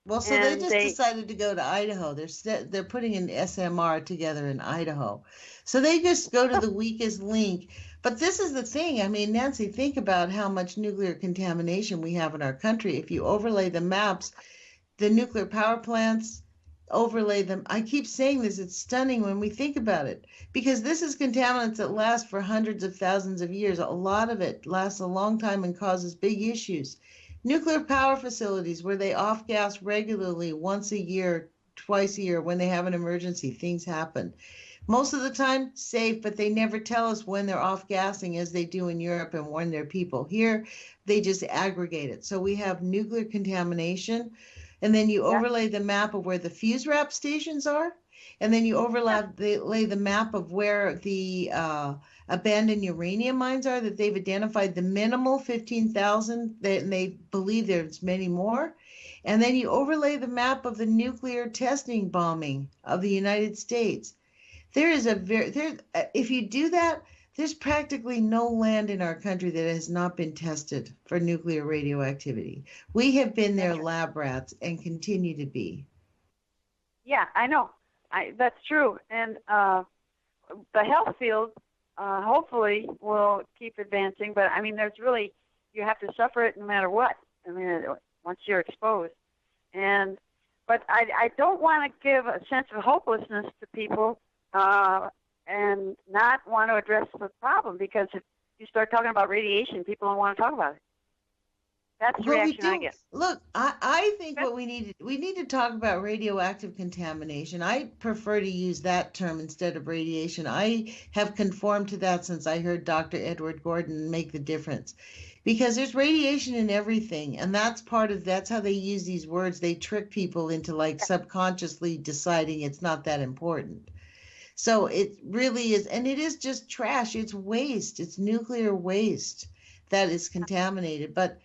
Well, so they just decided to go to Idaho. They're putting an SMR together in Idaho. So they just go to the weakest link. But this is the thing. I mean, Nancy, think about how much nuclear contamination we have in our country. If you overlay the maps, the nuclear power plants, overlay them. I keep saying this. It's stunning when we think about it, because this is contaminants that last for hundreds of thousands of years. A lot of it lasts a long time and causes big issues. Nuclear power facilities where they off-gas regularly once a year, twice a year when they have an emergency, things happen. Most of the time, safe, but they never tell us when they're off gassing as they do in Europe and warn their people. Here, they just aggregate it. So we have nuclear contamination, and then you Yeah. overlay the map of where the fuse wrap stations are, and then you lay the map of where the abandoned uranium mines are that they've identified the minimal 15,000, and they believe there's many more. And then you overlay the map of the nuclear testing bombing of the United States. There is if you do that, there's practically no land in our country that has not been tested for nuclear radioactivity. We have been their lab rats and continue to be. Yeah, I know. That's true. And the health field hopefully will keep advancing. But, I mean, you have to suffer it no matter what. I mean, once you're exposed. But I don't want to give a sense of hopelessness to people and not want to address the problem, because if you start talking about radiation, people don't want to talk about it. That's the reaction I get. Look, I think what we need to talk about radioactive contamination. I prefer to use that term instead of radiation. I have conformed to that since I heard Dr. Edward Gordon make the difference. Because there's radiation in everything, and that's how they use these words. They trick people into like subconsciously deciding it's not that important. So it really is, and it is just trash. It's waste. It's nuclear waste that is contaminated. But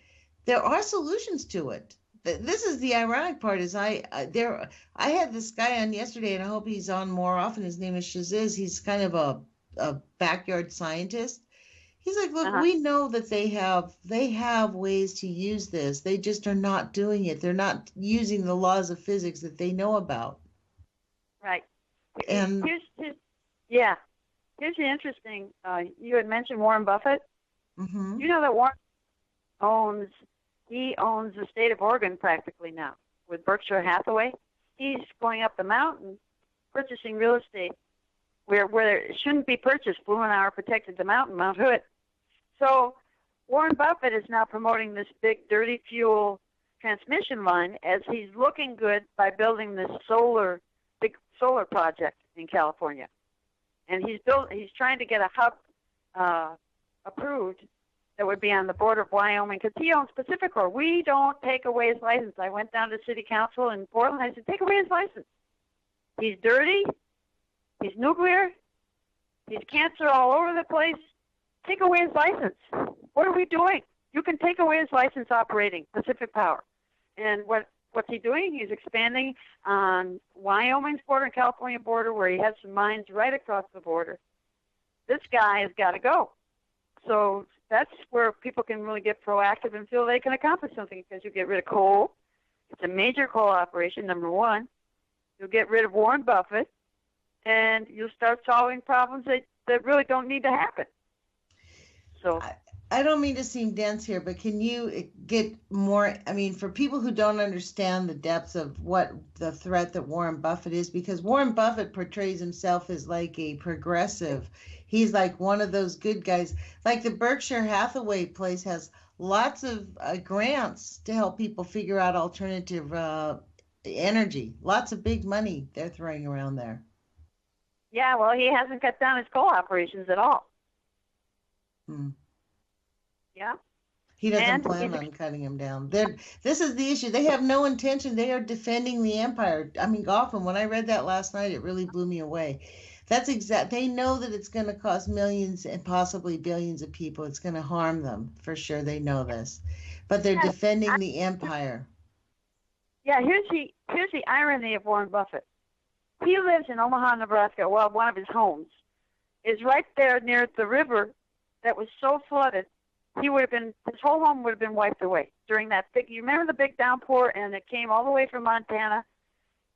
there are solutions to it. This is the ironic part. Is I had this guy on yesterday, and I hope he's on more often. His name is Shaziz. He's kind of a backyard scientist. He's like, look, we know that they have ways to use this. They just are not doing it. They're not using the laws of physics that they know about. Right. And here's the interesting. You had mentioned Warren Buffett. Mm-hmm. You know that Warren owns the state of Oregon practically now with Berkshire Hathaway. He's going up the mountain, purchasing real estate where it shouldn't be purchased. Blumenauer protected the mountain, Mount Hood. So Warren Buffett is now promoting this big dirty fuel transmission line as he's looking good by building this big solar project in California. And he's trying to get a hub approved that would be on the border of Wyoming, because he owns Pacific Corp. We don't take away his license. I went down to city council in Portland. I said, take away his license. He's dirty. He's nuclear. He's cancer all over the place. Take away his license. What are we doing? You can take away his license operating Pacific Power. And what's he doing? He's expanding on Wyoming's border and California border, where he has some mines right across the border. This guy has got to go. So that's where people can really get proactive and feel they can accomplish something, because you get rid of coal. It's a major coal operation, number one. You'll get rid of Warren Buffett, and you'll start solving problems that really don't need to happen. So I don't mean to seem dense here, but can you get more, I mean, for people who don't understand the depths of what the threat that Warren Buffett is, because Warren Buffett portrays himself as like a progressive. He's like one of those good guys. Like the Berkshire Hathaway place has lots of grants to help people figure out alternative energy. Lots of big money they're throwing around there. Yeah, well, he hasn't cut down his coal operations at all. Yeah. He doesn't plan on cutting them down. This is the issue. They have no intention. They are defending the empire. I mean, Goffin, when I read that last night, it really blew me away. They know that it's going to cost millions and possibly billions of people. It's going to harm them, for sure. They know this. But they're defending the empire. Yeah, here's the irony of Warren Buffett. He lives in Omaha, Nebraska. Well, one of his homes is right there near the river that was so flooded, his whole home would have been wiped away during that you remember the big downpour, and it came all the way from Montana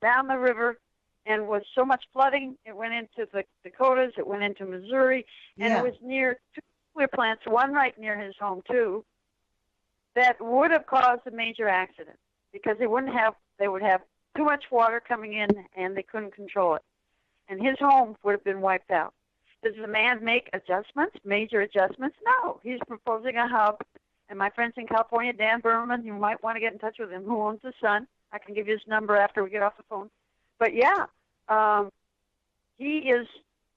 down the river, and was so much flooding, it went into the Dakotas, it went into Missouri, and it was near two nuclear plants, one right near his home too, that would have caused a major accident, because they would have too much water coming in, and they couldn't control it. And his home would have been wiped out. Does the man make adjustments, major adjustments? No. He's proposing a hub. And my friends in California, Dan Berman, you might want to get in touch with him, who owns the Sun. I can give you his number after we get off the phone. But, yeah, he is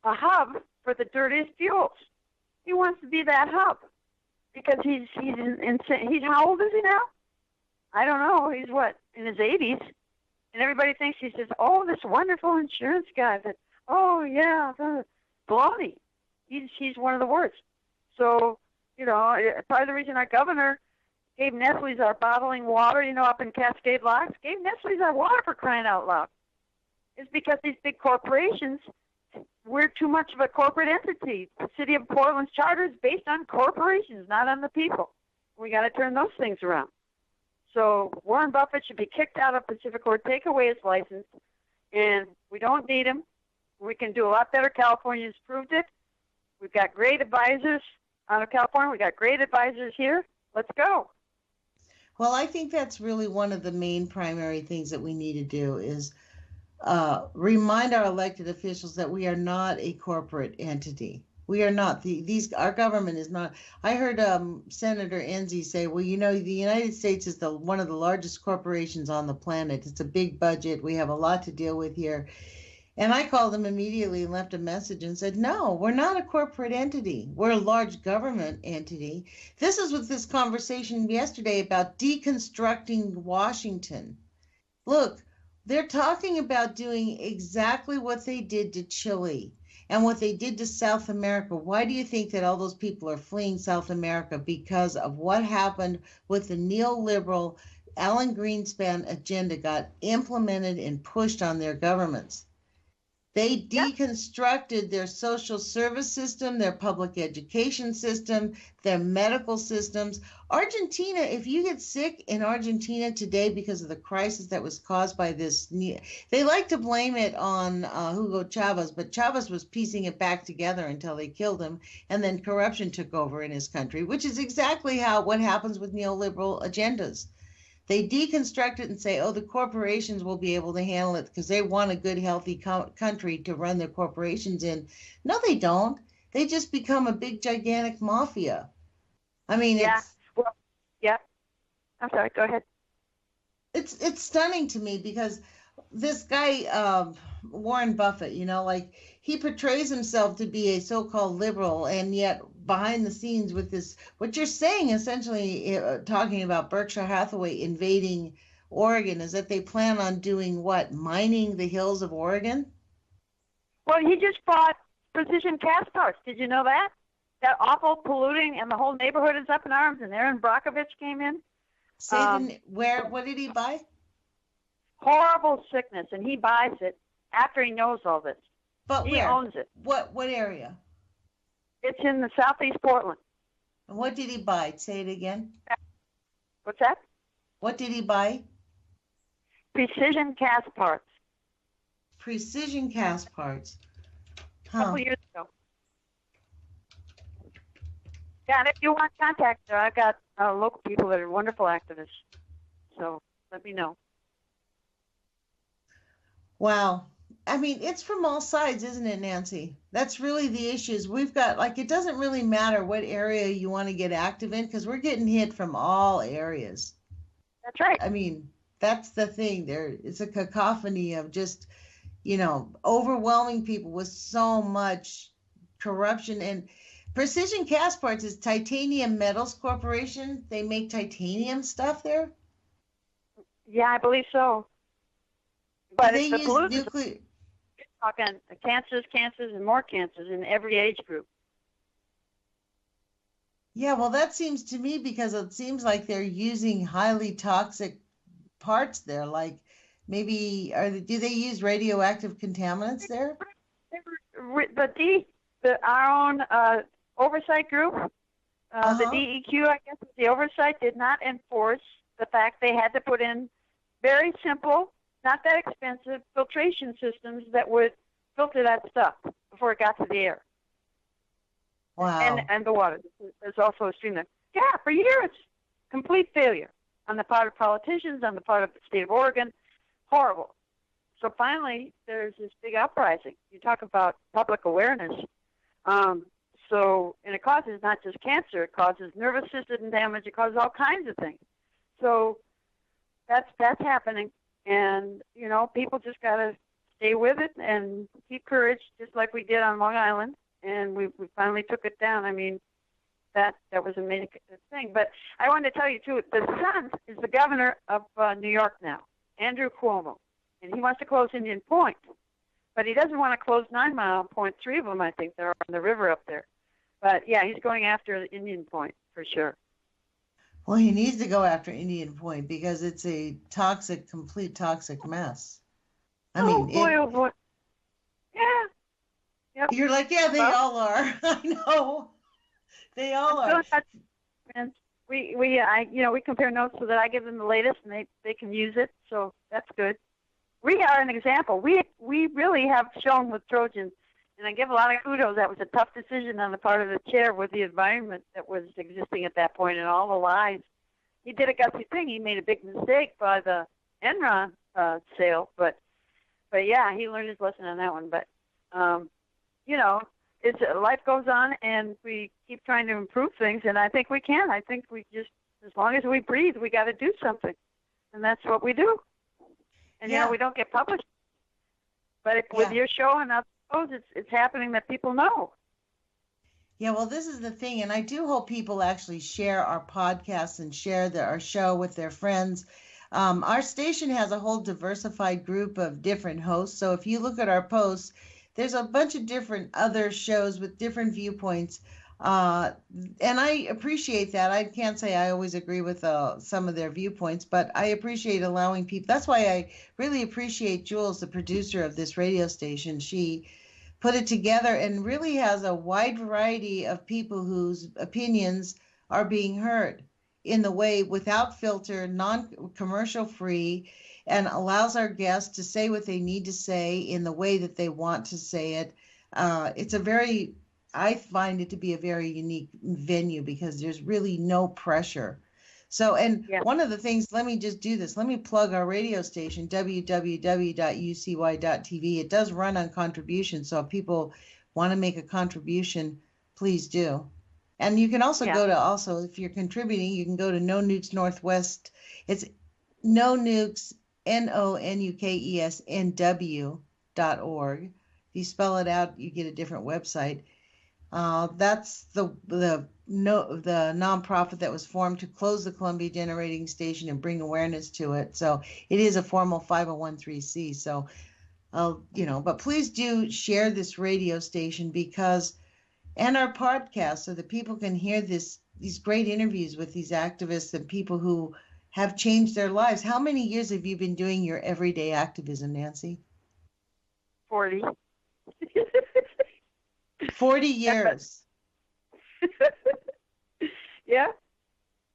a hub for the dirtiest fuels. He wants to be that hub because he's how old is he now? I don't know. He's what, in his 80s, and everybody thinks he's just this wonderful insurance guy. That baloney. He's one of the worst. So part of the reason our governor gave Nestle's our bottling water, up in Cascade Locks, gave Nestle's our water for crying out loud, is because these big corporations, we're too much of a corporate entity. The city of Portland's charter is based on corporations, not on the people. We got to turn those things around. So Warren Buffett should be kicked out of Pacificorp, take away his license, and we don't need him. We can do a lot better. California's proved it. We've got great advisors out of California. We've got great advisors here. Let's go. Well, I think that's really one of the main primary things that we need to do is remind our elected officials that we are not a corporate entity. We are not. Our government is not. I heard Senator Enzi say, well, the United States is one of the largest corporations on the planet. It's a big budget. We have a lot to deal with here. And I called him immediately and left a message and said, no, we're not a corporate entity. We're a large government entity. This is with this conversation yesterday about deconstructing Washington. Look, they're talking about doing exactly what they did to Chile and what they did to South America. Why do you think that all those people are fleeing South America? Because of what happened with the neoliberal Alan Greenspan agenda got implemented and pushed on their governments. They deconstructed their social service system, their public education system, their medical systems. Argentina, if you get sick in Argentina today because of the crisis that was caused by this, they like to blame it on Hugo Chavez, but Chavez was piecing it back together until they killed him, and then corruption took over in his country, which is exactly what happens with neoliberal agendas. They deconstruct it and say, the corporations will be able to handle it because they want a good, healthy country to run their corporations in. No, they don't. They just become a big, gigantic mafia. I mean, I'm sorry, go ahead. It's stunning to me because this guy, Warren Buffett, he portrays himself to be a so-called liberal, and yet behind the scenes with this, what you're saying, essentially talking about Berkshire Hathaway invading Oregon, is that they plan on doing what? Mining the hills of Oregon? Well, he just bought Precision Castparts. Did you know that? That awful polluting, and the whole neighborhood is up in arms, and Aaron Brockovich came in. What did he buy? Horrible sickness, and he buys it after he knows all this. But he owns it. What area? It's in the southeast Portland. And what did he buy? Say it again. What's that? What did he buy? Precision Castparts. Precision Castparts. A couple years ago. Yeah, and if you want contact, I've got local people that are wonderful activists. So let me know. Wow. I mean, it's from all sides, isn't it, Nancy? That's really the issues. We've got, it doesn't really matter what area you want to get active in because we're getting hit from all areas. That's right. I mean, that's the thing. It's a cacophony of just, overwhelming people with so much corruption. And Precision Castparts is Titanium Metals Corporation. They make titanium stuff there? Yeah, I believe so. But they use nuclear. Talking cancers, and more cancers in every age group. Yeah, well, that seems to me because it seems like they're using highly toxic parts there. Like maybe do they use radioactive contaminants there? Our own oversight group, the DEQ, I guess, the oversight did not enforce the fact they had to put in very simple, not that expensive filtration systems that would filter that stuff before it got to the air. Wow. And the water. There's also a stream there. Yeah, for years, complete failure on the part of politicians, on the part of the state of Oregon. Horrible. So finally, there's this big uprising. You talk about public awareness. And it causes not just cancer, it causes nervous system damage, it causes all kinds of things. So that's happening. And, people just got to stay with it and keep courage, just like we did on Long Island, and we finally took it down. I mean, that was a major thing. But I wanted to tell you, too, the son is the governor of New York now, Andrew Cuomo, and he wants to close Indian Point. But he doesn't want to close 9 Mile Point. 3 of them, I think, they're on the river up there. But, yeah, he's going after the Indian Point for sure. Well, he needs to go after Indian Point because it's a complete toxic mess. I mean, oh boy. Yeah. Yep. You're like, yeah, they all are. I know. They all are. And we compare notes so that I give them the latest and they can use it. So that's good. We are an example. We really have shown with Trojans, and I give a lot of kudos. That was a tough decision on the part of the chair with the environment that was existing at that point and all the lies. He did a gutsy thing. He made a big mistake by the Enron sale, but yeah, he learned his lesson on that one. But it's life goes on, and we keep trying to improve things, and I think we can. I think we just, as long as we breathe, we got to do something, and that's what we do. And we don't get published, but with your show and others, it's happening that people know. Yeah, well, this is the thing, and I do hope people actually share our podcast and share our show with their friends. Our station has a whole diversified group of different hosts, so if you look at our posts, there's a bunch of different other shows with different viewpoints, and I appreciate that. I can't say I always agree with some of their viewpoints, but I appreciate allowing people. That's why I really appreciate Jules, the producer of this radio station. She put it together and really has a wide variety of people whose opinions are being heard in the way without filter, non-commercial free, and allows our guests to say what they need to say in the way that they want to say it. I find it to be a very unique venue because there's really no pressure. So, one of the things, let me just do this. Let me plug our radio station, www.ucy.tv. It does run on contribution, so if people want to make a contribution, please do. And you can also go to, if you're contributing, you can go to No Nukes Northwest. It's No Nukes, NONUKESNW.org. If you spell it out, you get a different website. That's the nonprofit that was formed to close the Columbia Generating Station and bring awareness to it. So it is a formal 501(c). So, but please do share this radio station and our podcast so that people can hear these great interviews with these activists and people who have changed their lives. How many years have you been doing your everyday activism, Nancy? 40. 40 years. Yeah.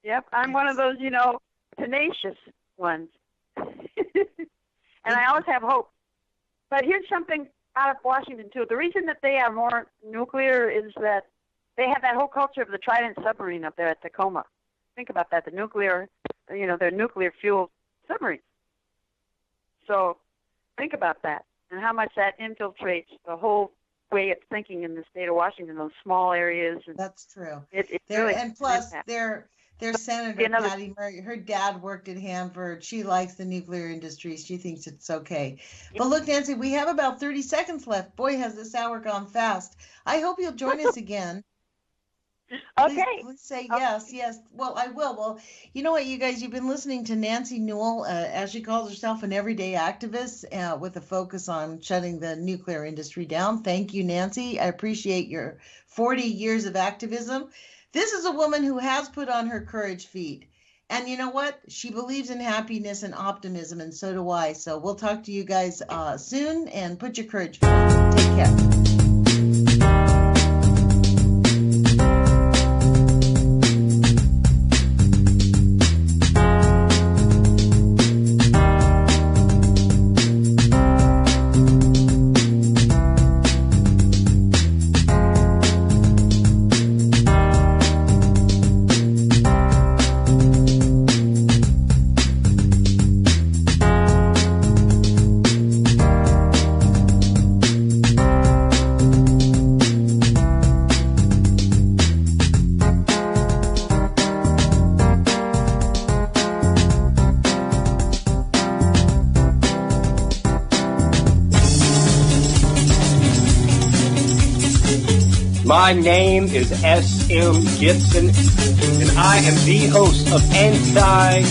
Yep. I'm one of those, tenacious ones. And I always have hope. But here's something out of Washington, too. The reason that they are more nuclear is that they have that whole culture of the Trident submarine up there at Tacoma. Think about that. The nuclear, they're nuclear-fueled submarines. So think about that and how much that infiltrates the whole way of thinking in the state of Washington, those small areas. And that's true. And plus, their Senator Patty Murray, her dad worked at Hanford. She likes the nuclear industry. She thinks it's okay. But look, Nancy, we have about 30 seconds left. Boy, has this hour gone fast. I hope you'll join us again. Okay. Please say yes. Well, I will. Well, you know what, you guys, you've been listening to Nancy Newell, as she calls herself, an everyday activist with a focus on shutting the nuclear industry down. Thank you, Nancy. I appreciate your 40 years of activism. This is a woman who has put on her courage feet. And you know what? She believes in happiness and optimism, and so do I. So we'll talk to you guys soon, and put your courage feet on. Take care. My name is S.M. Gibson, and I am the host of Anti